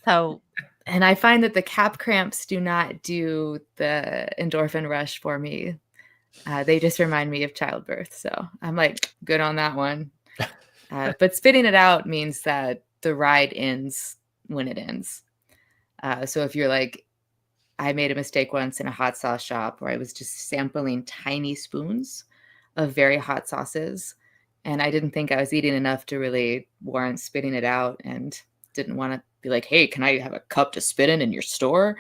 So, and I find that the cap cramps do not do the endorphin rush for me. They just remind me of childbirth. So I'm like, good on that one. But spitting it out means that the ride ends when it ends. So if you're like, I made a mistake once in a hot sauce shop where I was just sampling tiny spoons of very hot sauces. And I didn't think I was eating enough to really warrant spitting it out and didn't want to be like, hey, can I have a cup to spit in your store?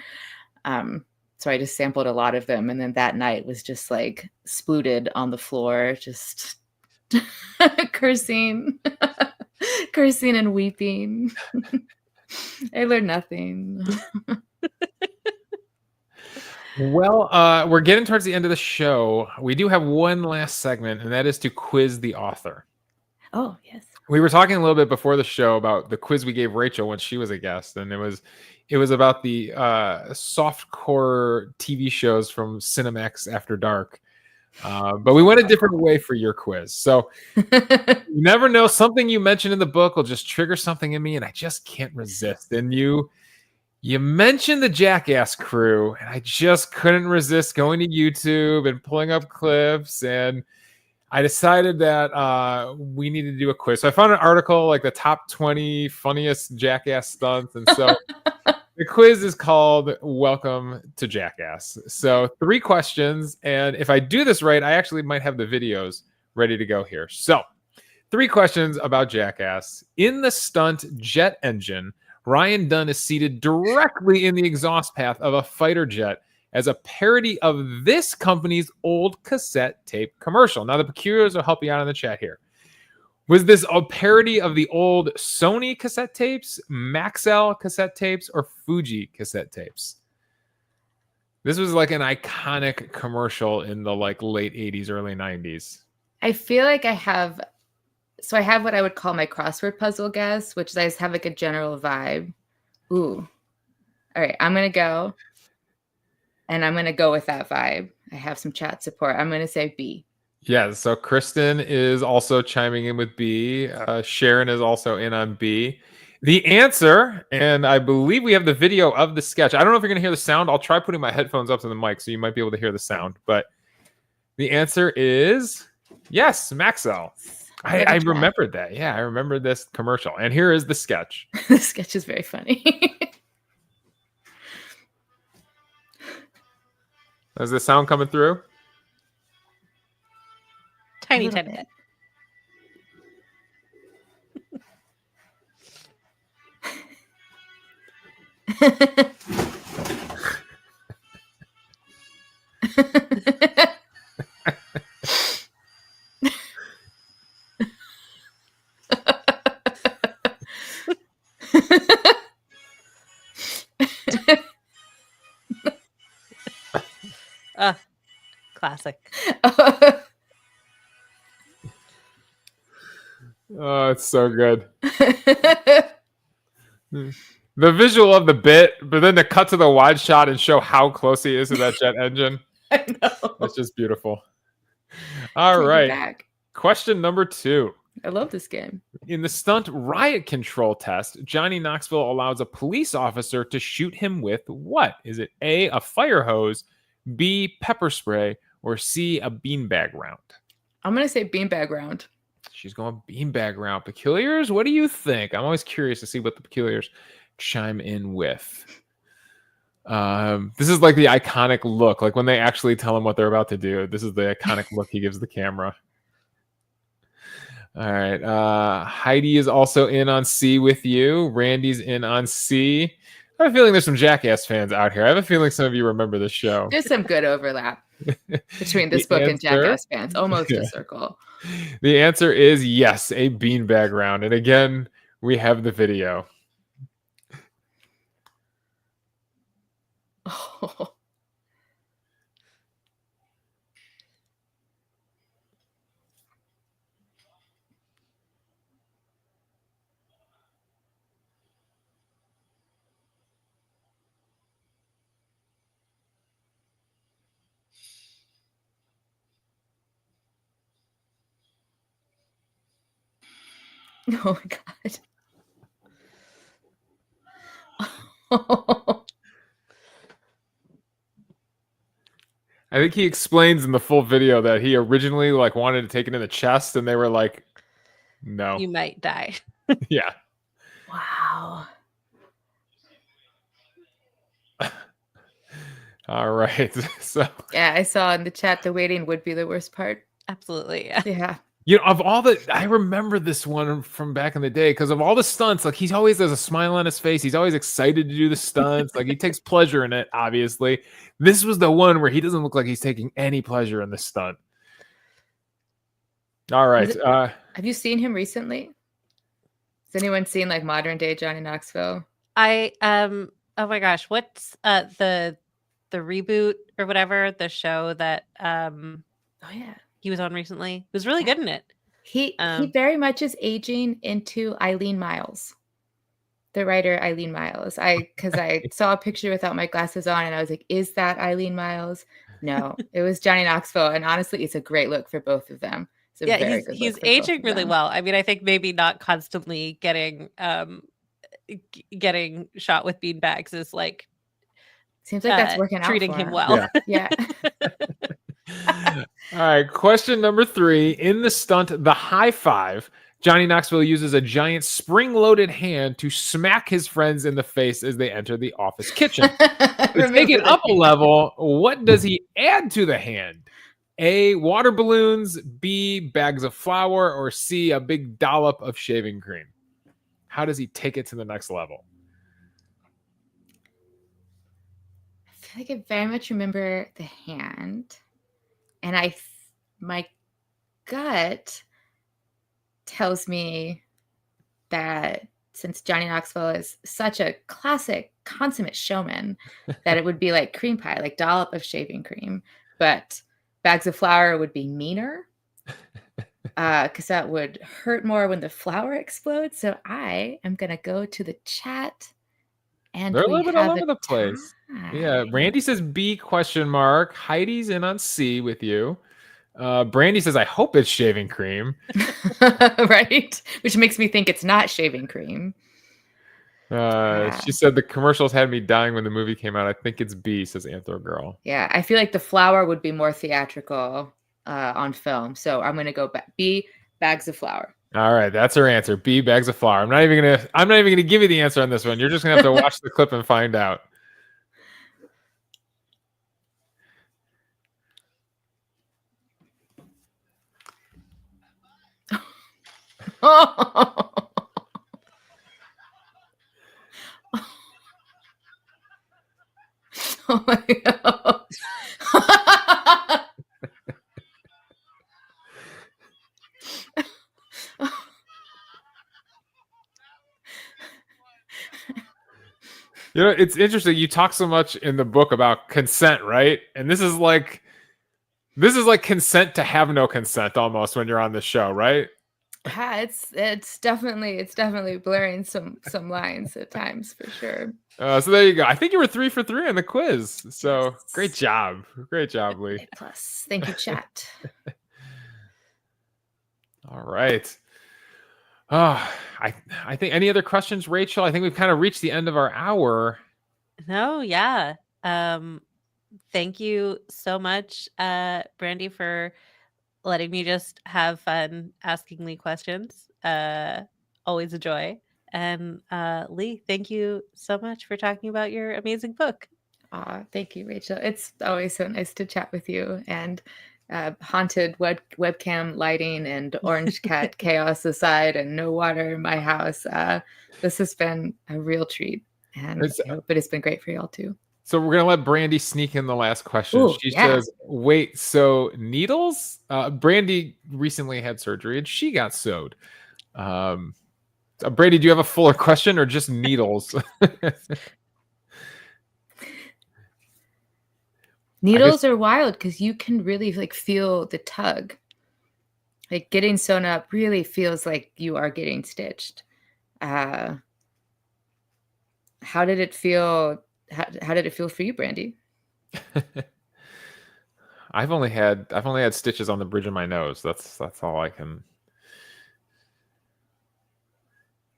So I just sampled a lot of them. And then that night was just like splooted on the floor, just cursing and weeping. I learned nothing. Well, we're getting towards the end of the show. We do have one last segment, and that is to quiz the author. Oh, yes. We were talking a little bit before the show about the quiz we gave Rachel when she was a guest, and it was about the softcore TV shows from Cinemax After Dark. But we went a different way for your quiz. So you never know, something you mentioned in the book will just trigger something in me, and I just can't resist. And you mentioned the Jackass crew, and I just couldn't resist going to YouTube and pulling up clips, and I decided that we needed to do a quiz. So I found an article like the top 20 funniest Jackass stunts. And so the quiz is called Welcome to Jackass. So 3 questions. And if I do this right, I actually might have the videos ready to go here. So 3 questions about Jackass. In the stunt jet engine, Ryan Dunn is seated directly in the exhaust path of a fighter jet as a parody of this company's old cassette tape commercial. Now, the peculiars will help you out in the chat here. Was this a parody of the old Sony cassette tapes, Maxell cassette tapes, or Fuji cassette tapes? This was like an iconic commercial in the like late 80s, early 90s. I feel like I have what I would call my crossword puzzle guess, which is I just have like a general vibe. Ooh. All right, I'm going to go. And I'm going to go with that vibe. I have some chat support. I'm going to say B. Yeah, so Kristen is also chiming in with B. Sharon is also in on B. The answer, and I believe we have the video of the sketch. I don't know if you're going to hear the sound. I'll try putting my headphones up to the mic so you might be able to hear the sound. But the answer is yes, Maxell. I remembered that. Yeah, I remember this commercial. And here is the sketch. The sketch is very funny. Is the sound coming through? tiny bit. Classic. Oh, it's so good. The visual of the bit, but then to cut to the wide shot and show how close he is to that jet engine. I know. It's just beautiful. All Take me right. back. Question number 2. I love this game. In the stunt riot control test, Johnny Knoxville allows a police officer to shoot him with what? Is it A, a fire hose, B, pepper spray, or C, a beanbag round? I'm going to say beanbag round. She's going beanbag round. Peculiars, what do you think? I'm always curious to see what the peculiars chime in with. This is like the iconic look. Like when they actually tell him what they're about to do, this is the iconic look he gives the camera. All right. Heidi is also in on C with you. Randy's in on C. I have a feeling there's some Jackass fans out here. I have a feeling some of you remember this show. There's some good overlap between this book and Jackass fans. Almost a circle. The answer is yes, a beanbag round. And again, we have the video. Oh. Oh my god. I think he explains in the full video that he originally like wanted to take it in the chest, and they were like, "No, You might die. yeah." Wow. All right. So Yeah, I saw in the chat the waiting would be the worst part. Absolutely. Yeah. Yeah. you know, of all the, I remember this one from back in the day because of all the stunts. Like he always has a smile on his face. He's always excited to do the stunts. Like he takes pleasure in it. Obviously, this was the one where he doesn't look like he's taking any pleasure in the stunt. All right. Have you seen him recently? Has anyone seen like modern day Johnny Knoxville? I oh my gosh, what's the reboot or whatever, the show that Oh yeah. he was on recently? It was really good in it. He very much is aging into Eileen Miles, the writer Eileen Miles. Because I saw a picture without my glasses on, and I was like, "Is that Eileen Miles?" No, it was Johnny Knoxville, and honestly, it's a great look for both of them. It's a very good he's look for both aging of really them. well. I mean, I think maybe not constantly getting getting shot with beanbags is like Seems like that's working out. treating for him him. well. Yeah. All right. Question number 3. In the stunt, the high five, Johnny Knoxville uses a giant spring-loaded hand to smack his friends in the face as they enter the office kitchen. To take it up a level, what does he add to the hand? A, water balloons, B, bags of flour, or C, a big dollop of shaving cream? How does he take it to the next level? I feel like I very much remember the hand, and my gut tells me that since Johnny Knoxville is such a classic consummate showman, that it would be like cream pie, like dollop of shaving cream, but bags of flour would be meaner because that would hurt more when the flour explodes. So I am gonna go to the chat. And they're a we little bit all have over the place. Yeah, Randy says B ? Heidi's in on C with you. Brandy says, I hope it's shaving cream. Right? Which makes me think it's not shaving cream. She said the commercials had me dying when the movie came out. I think it's B, says Anthro Girl. Yeah, I feel like the flour would be more theatrical on film. So I'm gonna go B, bags of flour. All right, that's her answer. B, bags of flour. I'm not even gonna give you the answer on this one. You're just gonna have to watch the clip and find out. Oh my god. You know, it's interesting. You talk so much in the book about consent, right? And this is like consent to have no consent almost when you're on the show, right? It's definitely blurring some lines at times for sure. So there you go. I think you were 3 for 3 on the quiz. So Yes. great job, Lee. A plus. Thank you, chat. All right. I think any other questions, Rachel? I think we've kind of reached the end of our hour. No, yeah. Thank you so much, Brandy, for letting me just have fun asking Leigh questions. Always a joy. And Leigh, thank you so much for talking about your amazing book. Thank you, Rachel. It's always so nice to chat with you. And haunted webcam lighting and orange cat chaos aside and no water in my house. This has been a real treat. And I hope it has been great for y'all too. So we're gonna let Brandy sneak in the last question. Ooh, She yeah. says, "Wait, so needles?" Brandy recently had surgery and she got sewed. Brandy, do you have a fuller question or just needles? Needles are wild because you can really like feel the tug. Like getting sewn up really feels like you are getting stitched. How did it feel? How did it feel for you, Brandy? I've only had stitches on the bridge of my nose. That's all I can.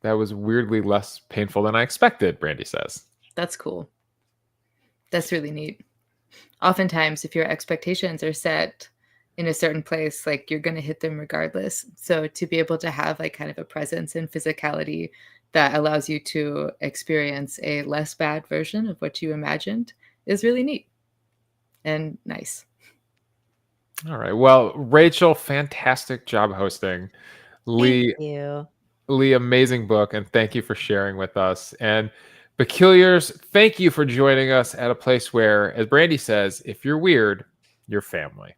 That was weirdly less painful than I expected, Brandy says. That's cool. That's really neat. Oftentimes, if your expectations are set in a certain place, like you're going to hit them regardless. So to be able to have like kind of a presence and physicality that allows you to experience a less bad version of what you imagined is really neat and nice. All right. Well, Rachel, fantastic job hosting. Leigh, Thank you. Leigh, amazing book, and thank you for sharing with us. And Peculiars, thank you for joining us at a place where, as Brandy says, if you're weird, you're family.